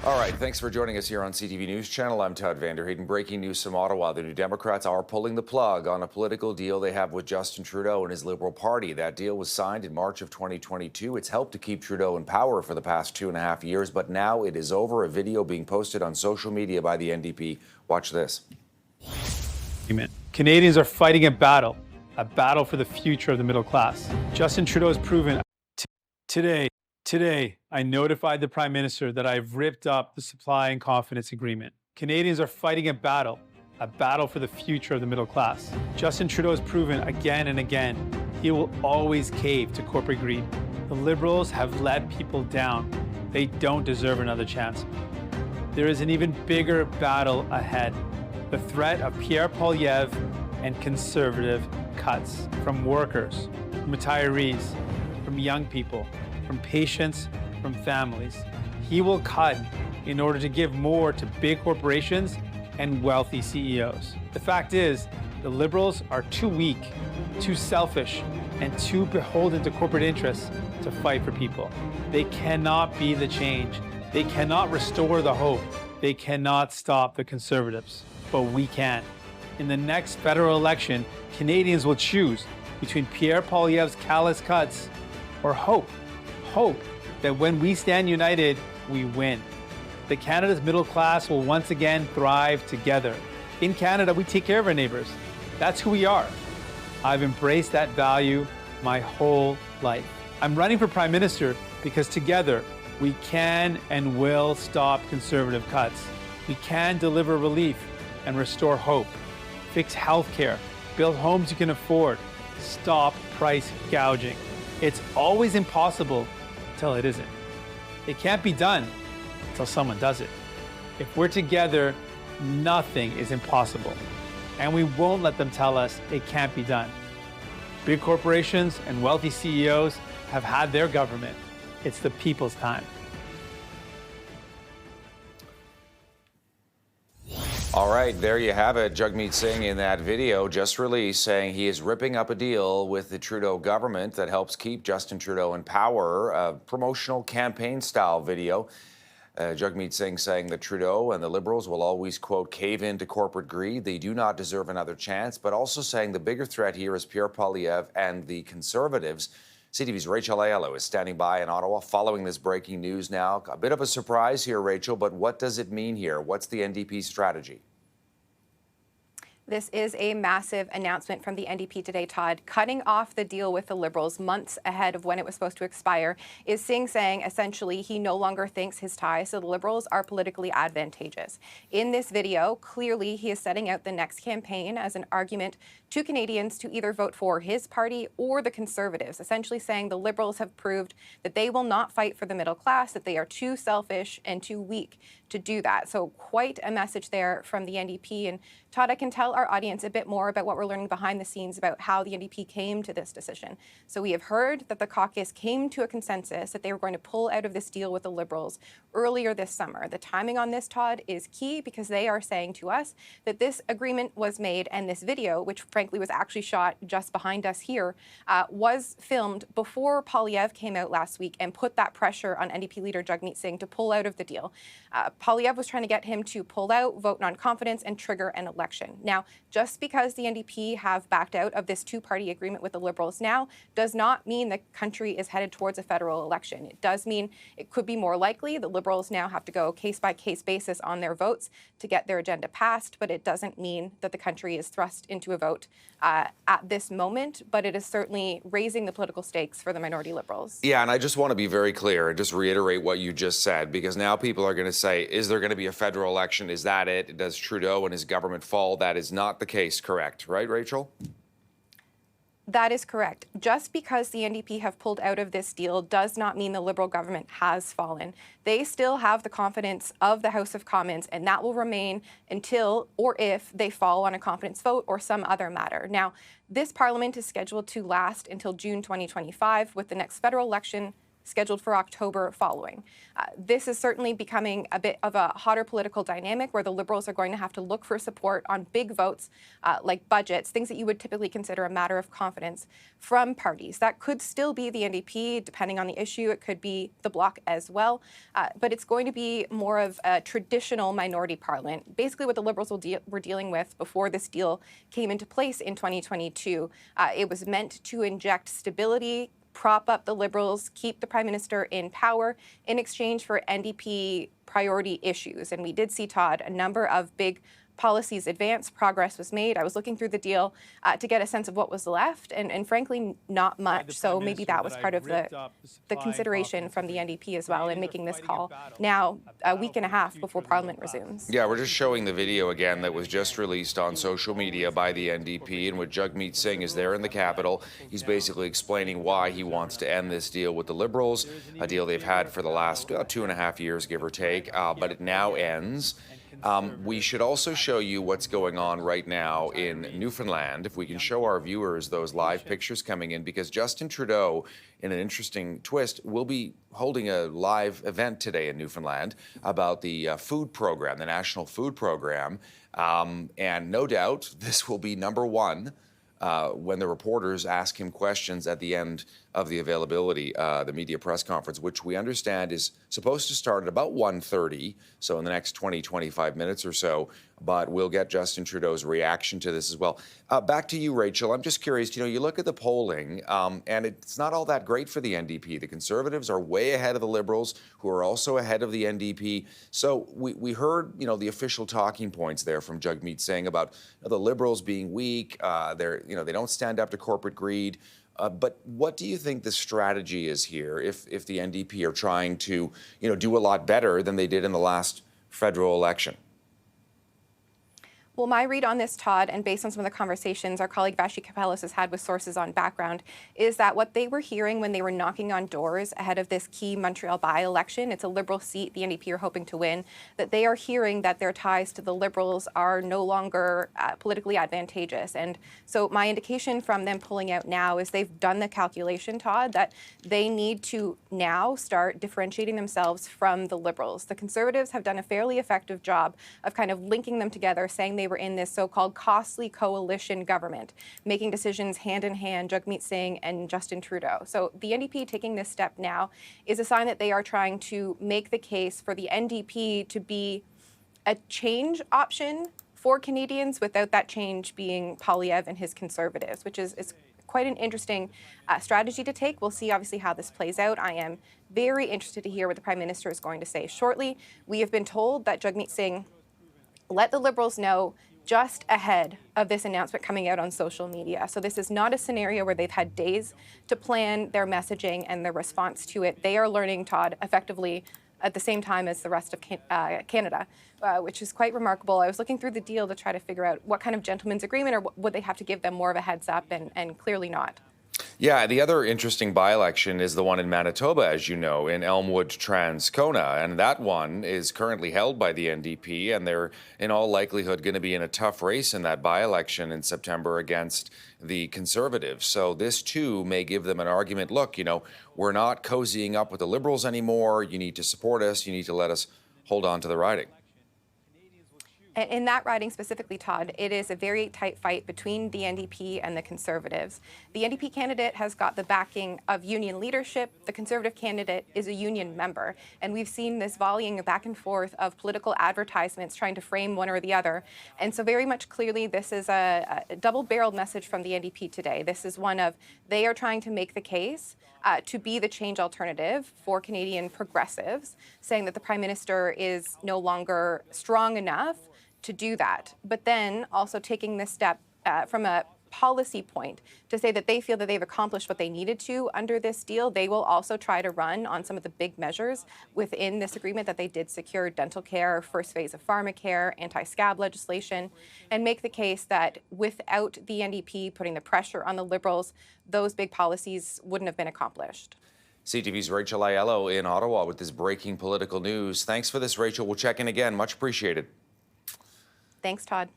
All right, thanks for joining us here on CTV News Channel. I'm Todd Vanderheyden. Breaking news from Ottawa. The New Democrats are pulling the plug on a political deal they have with Justin Trudeau and his Liberal Party. That deal was signed in March of 2022. It's helped to keep Trudeau in power for the past 2.5 years, but now it is over. A video being posted on social media by the NDP. Watch this. Canadians are fighting a battle for the future of the middle class. Justin Trudeau has proven Today, I notified the Prime Minister that I've ripped up the supply and confidence agreement. Canadians are fighting a battle for the future of the middle class. Justin Trudeau has proven again and again he will always cave to corporate greed. The Liberals have let people down. They don't deserve another chance. There is an even bigger battle ahead. The threat of Pierre Poilievre and Conservative cuts from workers, from retirees, from young people, from patients, from families. He will cut in order to give more to big corporations and wealthy CEOs. The fact is, the Liberals are too weak, too selfish, and too beholden to corporate interests to fight for people. They cannot be the change. They cannot restore the hope. They cannot stop the Conservatives. But we can. In the next federal election, Canadians will choose between Pierre Poilievre's callous cuts or hope that when we stand united, we win. That Canada's middle class will once again thrive together. In Canada, we take care of our neighbors. That's who we are. I've embraced that value my whole life. I'm running for Prime Minister because together we can and will stop Conservative cuts. We can deliver relief and restore hope, fix healthcare, build homes you can afford, stop price gouging. It's always impossible until it isn't. It can't be done until someone does it. If we're together, nothing is impossible. And we won't let them tell us it can't be done. Big corporations and wealthy CEOs have had their government. It's the people's time. All right, there you have it. Jagmeet Singh in that video just released saying he is ripping up a deal with the Trudeau government that helps keep Justin Trudeau in power, a promotional campaign-style video. Jagmeet Singh saying that Trudeau and the Liberals will always, quote, cave into corporate greed. They do not deserve another chance, but also saying the bigger threat here is Pierre Poilievre and the Conservatives. CTV's Rachel Aiello is standing by in Ottawa following this breaking news now. A bit of a surprise here, Rachel, but what does it mean here? What's the NDP's strategy? This is a massive announcement from the NDP today, Todd. Cutting off the deal with the Liberals months ahead of when it was supposed to expire is Singh saying essentially he no longer thinks his ties to the Liberals are politically advantageous. In this video, clearly he is setting out the next campaign as an argument to Canadians to either vote for his party or the Conservatives, essentially saying the Liberals have proved that they will not fight for the middle class, that they are too selfish and too weak to do that. So quite a message there from the NDP. And Todd, I can tell our audience a bit more about what we're learning behind the scenes about how the NDP came to this decision. So we have heard that the caucus came to a consensus that they were going to pull out of this deal with the Liberals earlier this summer. The timing on this, Todd, is key because they are saying to us that this agreement was made and this video, which frankly was actually shot just behind us here, was filmed before Poilievre came out last week and put that pressure on NDP leader Jagmeet Singh to pull out of the deal. Poilievre was trying to get him to pull out, vote non-confidence, and trigger an election. Now, just because the NDP have backed out of this two-party agreement with the Liberals now does not mean the country is headed towards a federal election. It does mean it could be more likely. The Liberals now have to go case-by-case basis on their votes to get their agenda passed, but it doesn't mean that the country is thrust into a vote at this moment, but it is certainly raising the political stakes for the minority Liberals. Yeah, and I just want to be very clear and just reiterate what you just said, because now people are going to say, is there going to be a federal election? Is that it? Does Trudeau and his government fall? That is not the case, correct? Right, Rachel? That is correct. Just because the NDP have pulled out of this deal does not mean the Liberal government has fallen. They still have the confidence of the House of Commons, and that will remain until or if they fall on a confidence vote or some other matter. Now, this Parliament is scheduled to last until June 2025, with the next federal election scheduled for October following. This is certainly becoming a bit of a hotter political dynamic where the Liberals are going to have to look for support on big votes like budgets, things that you would typically consider a matter of confidence from parties. That could still be the NDP, depending on the issue. It could be the Bloc as well. But it's going to be more of a traditional minority parliament, basically what the Liberals were dealing with before this deal came into place in 2022. It was meant to inject stability, prop up the Liberals, keep the Prime Minister in power in exchange for NDP priority issues. And we did see, Todd, a number of big policies advance, progress was made. I was looking through the deal to get a sense of what was left, and frankly, not much. So maybe that was part of the consideration from the NDP as well in making this call now, a week and a half before Parliament resumes. Yeah, we're just showing the video again that was just released on social media by the NDP, and with Jagmeet Singh is there in the Capitol. He's basically explaining why he wants to end this deal with the Liberals, a deal they've had for the last 2.5 years, give or take, but it now ends. We should also show you what's going on right now in Newfoundland, if we can show our viewers those live pictures coming in, because Justin Trudeau, in an interesting twist, will be holding a live event today in Newfoundland about the food program, the national food program. And no doubt this will be number one when the reporters ask him questions at the end of the availability, the media press conference, which we understand is supposed to start at about 1:30, so in the next 20, 25 minutes or so, but we'll get Justin Trudeau's reaction to this as well. Back to you, Rachel. I'm just curious, you look at the polling, and it's not all that great for the NDP. The Conservatives are way ahead of the Liberals, who are also ahead of the NDP. So we heard, the official talking points there from Jagmeet Singh about the Liberals being weak, they don't stand up to corporate greed. But what do you think the strategy is here if the NDP are trying to, do a lot better than they did in the last federal election? Well, my read on this, Todd, and based on some of the conversations our colleague Vashi Kapelos has had with sources on background, is that what they were hearing when they were knocking on doors ahead of this key Montreal by-election, it's a Liberal seat the NDP are hoping to win, that they are hearing that their ties to the Liberals are no longer politically advantageous. And so my indication from them pulling out now is they've done the calculation, Todd, that they need to now start differentiating themselves from the Liberals. The Conservatives have done a fairly effective job of kind of linking them together, saying they were in this so-called costly coalition government, making decisions hand in hand, Jagmeet Singh and Justin Trudeau. So the NDP taking this step now is a sign that they are trying to make the case for the NDP to be a change option for Canadians without that change being Poilievre and his Conservatives, which is quite an interesting strategy to take. We'll see, obviously, how this plays out. I am very interested to hear what the Prime Minister is going to say shortly. We have been told that Jagmeet Singh let the Liberals know just ahead of this announcement coming out on social media. So this is not a scenario where they've had days to plan their messaging and their response to it. They are learning, Todd, effectively at the same time as the rest of Canada, which is quite remarkable. I was looking through the deal to try to figure out what kind of gentleman's agreement, or would they have to give them more of a heads up, and clearly not. Yeah, the other interesting by-election is the one in Manitoba, as you know, in Elmwood Transcona, and that one is currently held by the NDP, and they're in all likelihood going to be in a tough race in that by-election in September against the Conservatives. So this too may give them an argument. Look, we're not cozying up with the Liberals anymore. You need to support us. You need to let us hold on to the riding. In that riding specifically, Todd, it is a very tight fight between the NDP and the Conservatives. The NDP candidate has got the backing of union leadership. The Conservative candidate is a union member. And we've seen this volleying back and forth of political advertisements trying to frame one or the other. And so very much clearly, this is a double-barreled message from the NDP today. This is one of, they are trying to make the case to be the change alternative for Canadian progressives, saying that the Prime Minister is no longer strong enough to do that, but then also taking this step from a policy point to say that they feel that they've accomplished what they needed to under this deal. They will also try to run on some of the big measures within this agreement that they did secure: dental care, first phase of pharmacare, anti-scab legislation, and make the case that without the NDP putting the pressure on the Liberals, those big policies wouldn't have been accomplished. CTV's Rachel Aiello in Ottawa with this breaking political news. Thanks for this, Rachel. We'll check in again. Much appreciated. Thanks, Todd.